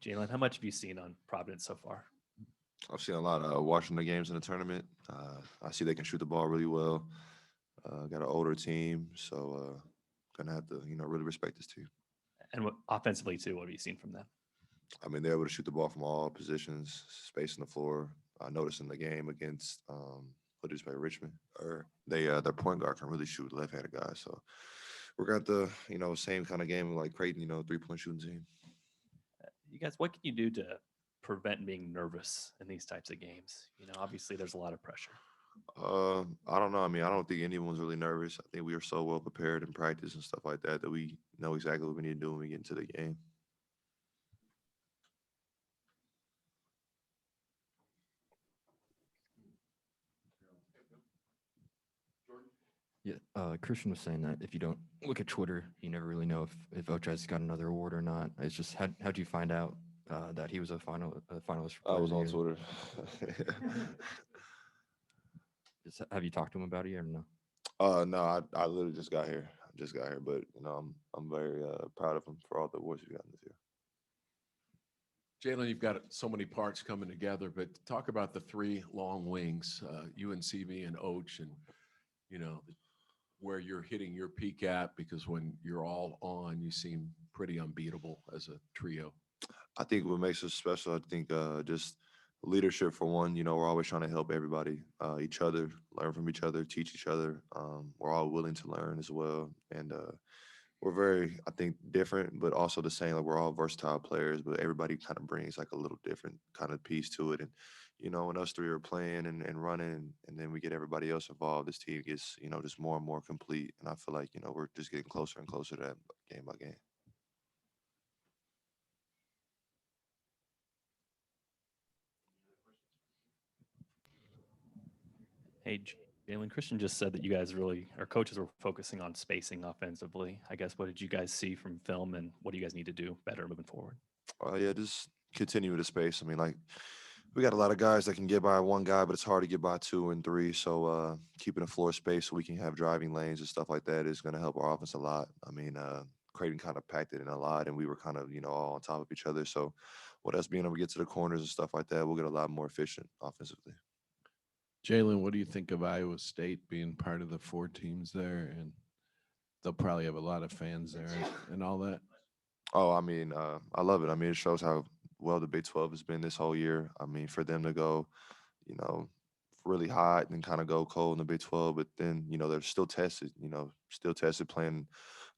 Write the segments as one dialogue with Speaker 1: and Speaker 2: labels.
Speaker 1: Jalen, how much have you seen on Providence so far?
Speaker 2: I've seen a lot of watching the games in the tournament. I see they can shoot the ball really well. Got an older team, so gonna have to really respect this team.
Speaker 1: And what, offensively too, what have you seen from them?
Speaker 2: I mean, they're able to shoot the ball from all positions, space on the floor. I noticed in the game against what did you play Richmond, or their point guard can really shoot left-handed guys. So we're got the same kind of game like Creighton, 3-point shooting team.
Speaker 1: You guys, what can you do to prevent being nervous in these types of games? Obviously there's a lot of pressure.
Speaker 2: I don't know. I mean, I don't think anyone's really nervous. I think we are so well prepared in practice and stuff like that that we know exactly what we need to do when we get into the game.
Speaker 3: Yeah, Christian was saying that if you don't look at Twitter, you never really know if Ochai's got another award or not. It's just how'd you find out that he was a finalist for
Speaker 2: I
Speaker 3: Player
Speaker 2: was
Speaker 3: of the
Speaker 2: on
Speaker 3: Year?
Speaker 2: Twitter.
Speaker 3: Have you talked to him about it yet or no?
Speaker 2: No, I literally just got here. I just got here, but I'm very proud of him for all the awards he's gotten this year.
Speaker 4: Jalen, you've got so many parts coming together, but talk about the three long wings, you and CB and Och, and where you're hitting your peak at, because when you're all on, you seem pretty unbeatable as a trio.
Speaker 2: I think what makes us special, I think just leadership for one. We're always trying to help everybody, each other, learn from each other, teach each other. We're all willing to learn as well, and we're very, I think, different, but also the same. Like we're all versatile players, but everybody kind of brings like a little different kind of piece to it. And when us three are playing and running, and then we get everybody else involved, this team gets just more and more complete. And I feel like we're just getting closer and closer to that game by game.
Speaker 1: Hey, Jalen, Christian just said that you guys really, our coaches were focusing on spacing offensively. I guess, what did you guys see from film, and what do you guys need to do better moving forward?
Speaker 2: Yeah, just continue the space. I mean, like we got a lot of guys that can get by one guy, but it's hard to get by two and three. So keeping the floor space so we can have driving lanes and stuff like that is going to help our offense a lot. I mean, Creighton kind of packed it in a lot, and we were kind of all on top of each other. So with us being able to get to the corners and stuff like that, we'll get a lot more efficient offensively.
Speaker 5: Jalen, what do you think of Iowa State being part of the four teams there? And they'll probably have a lot of fans there and all that.
Speaker 2: Oh, I mean, I love it. I mean, it shows how well the Big 12 has been this whole year. I mean, for them to go, you know, really hot and kind of go cold in the Big 12, but then, they're still tested playing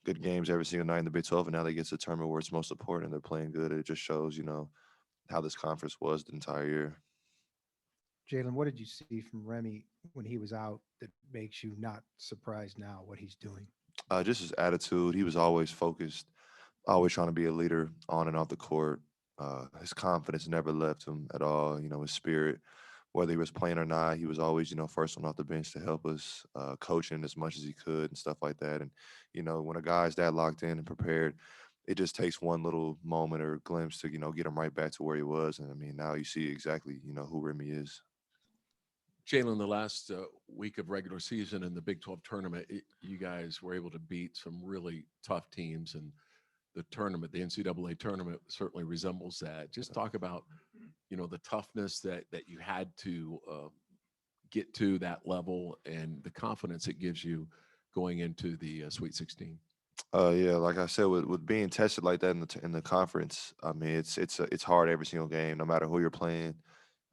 Speaker 2: good games every single night in the Big 12. And now they get to determine where it's most important and they're playing good. It just shows, how this conference was the entire year.
Speaker 6: Jalen, what did you see from Remy when he was out that makes you not surprised now what he's doing?
Speaker 2: Just his attitude. He was always focused, always trying to be a leader on and off the court. His confidence never left him at all. His spirit, whether he was playing or not, he was always, first one off the bench to help us, coaching as much as he could and stuff like that. And, when a guy's that locked in and prepared, it just takes one little moment or glimpse to, get him right back to where he was. And I mean, now you see exactly, who Remy is.
Speaker 4: Jalen, the last week of regular season in the Big 12 tournament, you guys were able to beat some really tough teams, and the tournament, the NCAA tournament, certainly resembles that. Just talk about, the toughness that you had to get to that level and the confidence it gives you going into the Sweet 16.
Speaker 2: Yeah, like I said, with being tested like that in the conference, I mean, it's hard every single game, no matter who you're playing.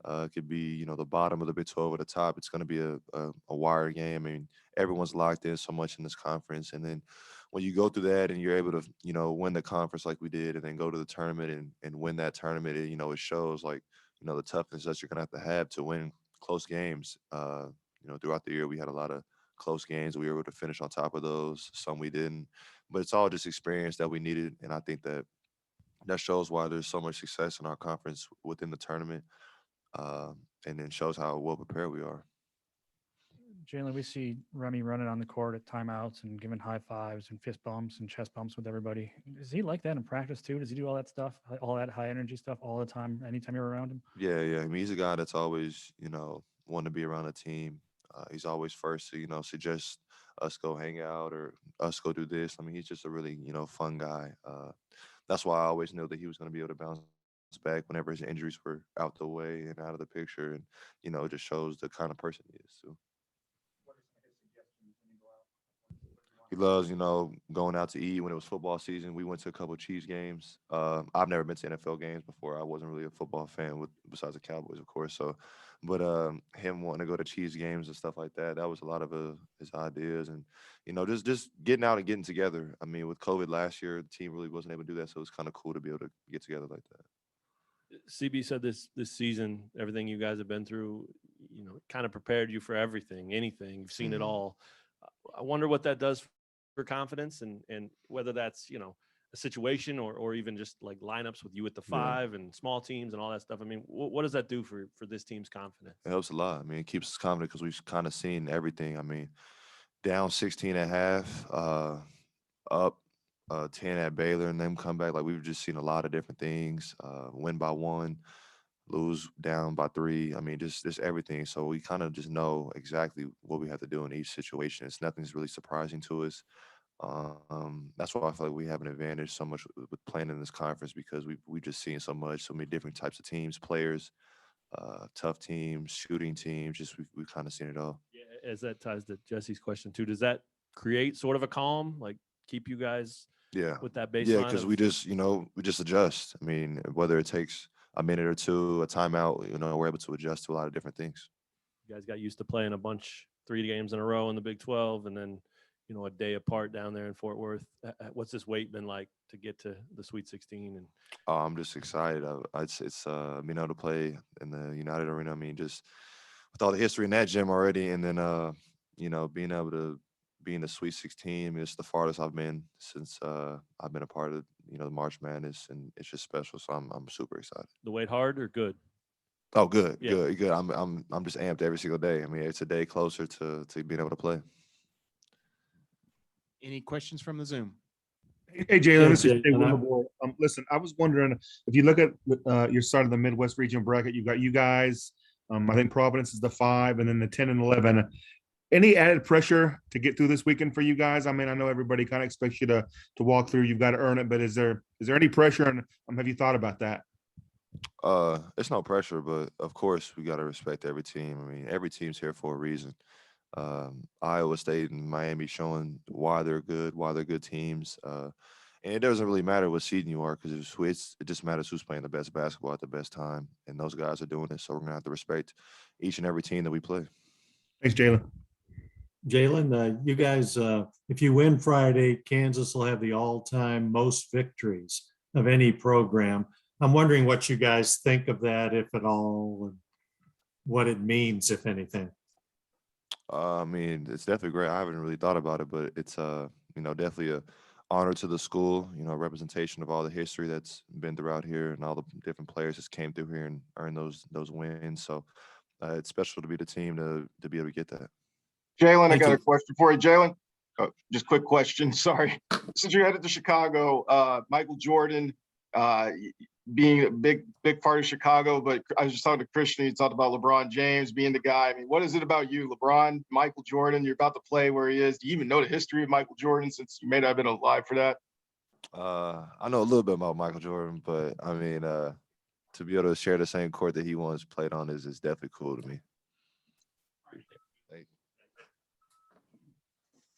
Speaker 2: It could be, the bottom of the Big 12 or the top. It's going to be a wire game. I mean, everyone's locked in so much in this conference. And then when you go through that and you're able to, win the conference like we did and then go to the tournament and win that tournament, it shows like, the toughness that you're going to have to win close games. Throughout the year, we had a lot of close games. We were able to finish on top of those. Some we didn't. But it's all just experience that we needed. And I think that shows why there's so much success in our conference within the tournament, uh, and then shows how well prepared we are.
Speaker 7: Jalen, we see Remy running on the court at timeouts and giving high fives and fist bumps and chest bumps with everybody. Is he like that in practice too? Does he do all that stuff, all that high energy stuff all the time, anytime you're around him?
Speaker 2: Yeah, yeah. I mean, he's a guy that's always, wanting to be around a team. He's always first to, suggest us go hang out or us go do this. I mean, he's just a really, fun guy. That's why I always knew that he was going to be able to bounce back whenever his injuries were out the way and out of the picture, and it just shows the kind of person he is too. He loves, going out to eat when it was football season. We went to a couple of Chiefs games. I've never been to NFL games before. I wasn't really a football fan besides the Cowboys, of course. So, but him wanting to go to Chiefs games and stuff like that, that was a lot of his ideas. And, just getting out and getting together. I mean, with COVID last year, the team really wasn't able to do that. So it's kind of cool to be able to get together like that.
Speaker 8: CB said this season, everything you guys have been through, kind of prepared you for everything, anything. You've seen it all. I wonder what that does for confidence, and whether that's a situation or even just like lineups with you at the 5 and small teams and all that stuff. I mean, what does that do for this team's confidence?
Speaker 2: It helps a lot. I mean, it keeps us confident because we've kind of seen everything. I mean, down 16 and a half, up 10 at Baylor, and then come back. Like, we've just seen a lot of different things. Win by 1, lose down by 3. I mean, just everything. So we kind of just know exactly what we have to do in each situation. Nothing's really surprising to us. That's why I feel like we have an advantage so much with playing in this conference, because we've just seen so many different types of teams, players, tough teams, shooting teams. Just we've kind of seen it all.
Speaker 8: Yeah, as that ties to Jesse's question too, does that create sort of a calm, like keep you guys with that baseline?
Speaker 2: Yeah, because we just adjust. I mean, whether it takes a minute or two, a timeout, we're able to adjust to a lot of different things.
Speaker 8: You guys got used to playing 3 games in a row in the Big 12, and then a day apart down there in Fort Worth. What's this wait been like to get to the Sweet 16? And
Speaker 2: I'm just excited. It's being able to play in the United Arena. I mean, just with all the history in that gym already, and then being able to be in the Sweet 16. I mean, it's the farthest I've been since I've been a part of the March Madness, and it's just special. So I'm super excited.
Speaker 8: The wait hard or good?
Speaker 2: Oh, good. I'm just amped every single day. I mean, it's a day closer to being able to play.
Speaker 9: Any questions from the Zoom?
Speaker 10: Hey, Jalen, this is
Speaker 9: Jay,
Speaker 10: Jay Willenboy. Listen, I was wondering if you look at your side of the Midwest region bracket, you've got you guys. I think Providence is the 5, and then the 10 and 11. Any added pressure to get through this weekend for you guys? I mean, I know everybody kind of expects you to walk through. You've got to earn it, but is there any pressure? And have you thought about that?
Speaker 2: It's no pressure, but of course we got to respect every team. I mean, every team's here for a reason. Iowa State and Miami showing why they're good teams. And it doesn't really matter what seeding you are, because it just matters who's playing the best basketball at the best time. And those guys are doing it. So we're going to have to respect each and every team that we play.
Speaker 10: Thanks, Jalen.
Speaker 9: Jalen, you guys, if you win Friday, Kansas will have the all-time most victories of any program. I'm wondering what you guys think of that, if at all, and what it means, if anything.
Speaker 2: I mean, it's definitely great. I haven't really thought about it, but it's definitely a honor to the school. Representation of all the history that's been throughout here, and all the different players that came through here and earned those wins. So it's special to be the team to be able to get that.
Speaker 11: Jalen, I got a question for you, Jalen. Just quick question. Sorry. Since you're headed to Chicago, Michael Jordan being a big part of Chicago, but I was just talking to Christian. He talked about LeBron James being the guy. I mean, what is it about you, LeBron, Michael Jordan? You're about to play where he is. Do you even know the history of Michael Jordan, since you may not have been alive for that?
Speaker 2: I know a little bit about Michael Jordan, but I mean, to be able to share the same court that he once played on is definitely cool to me.